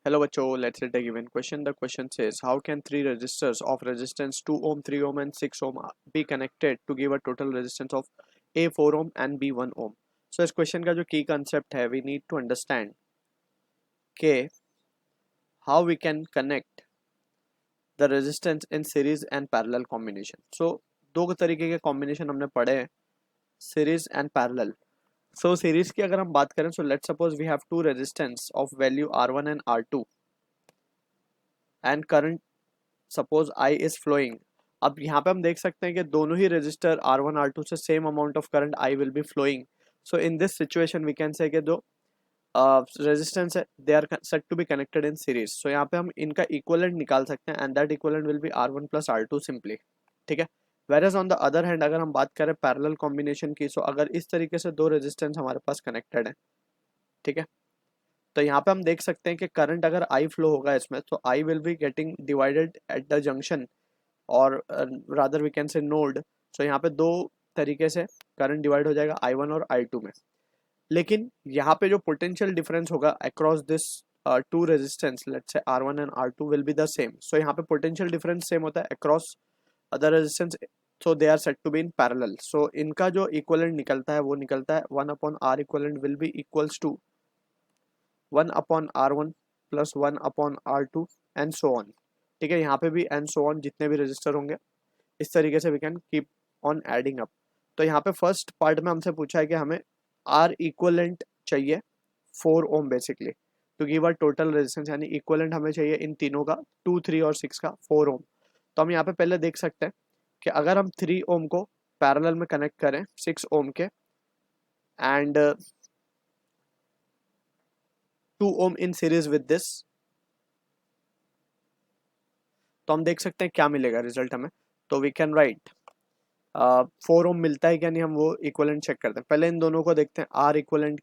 Hello बच्चों, let's take a given question. The question says, how can three resistors of resistance 2 ohm, 3 ohm and 6 ohm be connected to give a total resistance of A 4 ohm and B 1 ohm? So इस question का जो key concept है, we need to understand के how we can connect the resistance in series and parallel combination. So दो तरीके के combination हमने पढ़े हैं, series and parallel. So series की अगर हम बात करें, so let's suppose we have two resistance of value R1 and R2 and current suppose I is flowing. अब यहाँ पे हम देख सकते हैं कि दोनों ही रजिस्टर R1 R2 से same amount of current I will be flowing. So in this situation we can say कि दो रेजिस्टेंस है they are set to be connected in series. So यहाँ पे हम इनका इक्वलेंट निकाल सकते हैं and that equivalent will be R1 plus R2 simply. ठीक है. Whereas on the other hand अगर हम बात करें पैरेलल कॉम्बिनेशन की, सो अगर इस तरीके से दो रेजिस्टेंस हमारे पास कनेक्टेड है, ठीक है, तो यहाँ पे हम देख सकते हैं कि करंट अगर आई फ्लो होगा इसमें, तो I will be getting divided at the junction और rather we can say node. So यहाँ पे दो तरीके से करंट डिवाइड हो जाएगा I1 और I2 में. लेकिन यहाँ पे जो पोटेंशियल डिफरेंस होगा across this two resistance, let's say R1 and R2 will be the same. So यहाँ पे पोटेंशियल डिफरेंस सेम होता है across other resistance, so they are set to be in parallel. So इनका जो equivalent निकलता है वो निकलता है 1/R equivalent will be equals to 1/R1 plus 1/R2 and so on. ठीक है, यहाँ पे भी एंड सो ऑन जितने भी रजिस्टर होंगे इस तरीके से we can keep on adding up. तो यहाँ पे फर्स्ट पार्ट में हमसे पूछा है कि हमें आर इक्वलेंट चाहिए 4 ohm basically to give a total resistance, यानी इक्वलेंट हमें चाहिए इन तीनों का 2, 3 और 6 का 4 ओम. तो हम यहाँ पे पहले देख सकते हैं कि अगर हम 3 ओम को पैरेलल में कनेक्ट करें 6 ओम के and 2 ohm in series with this, तो हम देख सकते हैं क्या मिलेगा रिजल्ट हमें. तो वी कैन राइट 4 ओम मिलता है क्या नहीं, हम वो इक्वलेंट चेक करते हैं. पहले इन दोनों को देखते हैं आर इक्वलेंट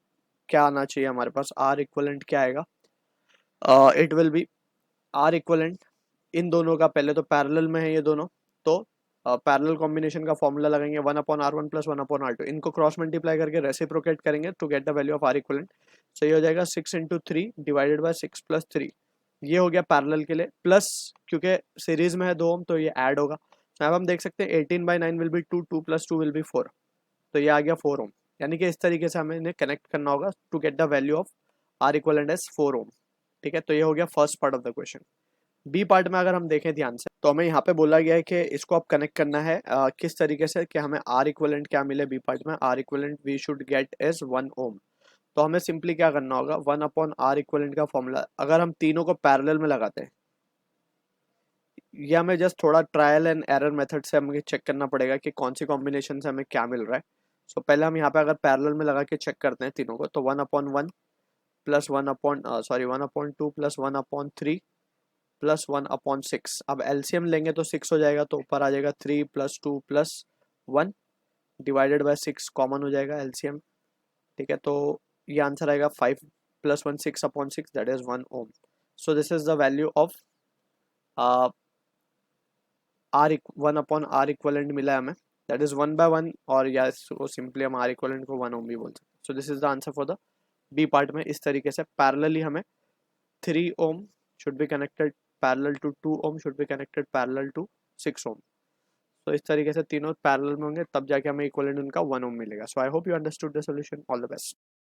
क्या आना चाहिए हमारे पास. आर इक्वलेंट क्या आएगा, it will be R equivalent इन दोनों का, पहले तो पैरेलल में है ये दोनों, तो पैरेलल कॉम्बिनेशन का फॉर्मूला लगाएंगे 1/R1 प्लस 1/R2, इनको क्रॉस मल्टीप्लाई करके रेसिप्रोकेट करेंगे to get the value of R equivalent. So ये हो जाएगा 6 इंटू 3 डिवाइडेड बाई 6 प्लस 3. ये हो गया पैरेलल के लिए, प्लस क्योंकि सीरीज में है 2 ओम तो ये ऐड होगा. अब हम देख सकते हैं 18/9 will be 2, 2 plus 2 will be 4, तो ये आ गया 4 ओम. यानी कि इस तरीके से हमें इन्हें कनेक्ट करना होगा to get the value of R equivalent as 4 ohm. ठीक है, तो ये हो गया first part of the question. B part में अगर हम देखें ध्यान से, तो हमें यहाँ पे बोला गया है कि इसको आप कनेक्ट करना है किस तरीके से कि हमें आर इक्वलेंट क्या मिले. बी पार्ट में R equivalent we should get as 1 ohm. तो हमें सिंपली क्या करना होगा, 1/R इक्वलेंट का फॉर्मूला अगर हम तीनों को पैरेलल में लगाते हैं, या हमें जस्ट थोड़ा ट्रायल एंड एरर मेथड से हमें चेक करना पड़ेगा कि कौन सी कॉम्बिनेशन से हमें क्या मिल रहा है. सो पहले हम यहाँ पे अगर पैरेलल में लगा के चेक करते हैं तीनों को, तो 1/1 प्लस 1/2 प्लस 1/3 प्लस 1/6. अब एलसीएम लेंगे तो 6 हो जाएगा, तो ऊपर आ जाएगा 3 plus 2 plus 1 divided by 6, common हो जाएगा एलसीएम. ठीक है, तो ये आंसर आएगा 5 plus 1 6/6 that is 1 ohm. So this is the value of R 1/R equivalent मिला है हमें, दैट इज 1/1, और या वो सिंपली हम आर इक्वलेंट को 1 ओम भी बोल सकते हैं. So this is the answer for the B part में. इस तरीके से पैरेलली हमें 3 ohm should be connected parallel to 2 ohm should be connected parallel to 6 ohm. तो इस तरीके से तीनों पैरेलल में होंगे तब जाके हमें इक्वलेंट उनका 1 ओम मिलेगा. So I hope you understood the solution. All the best.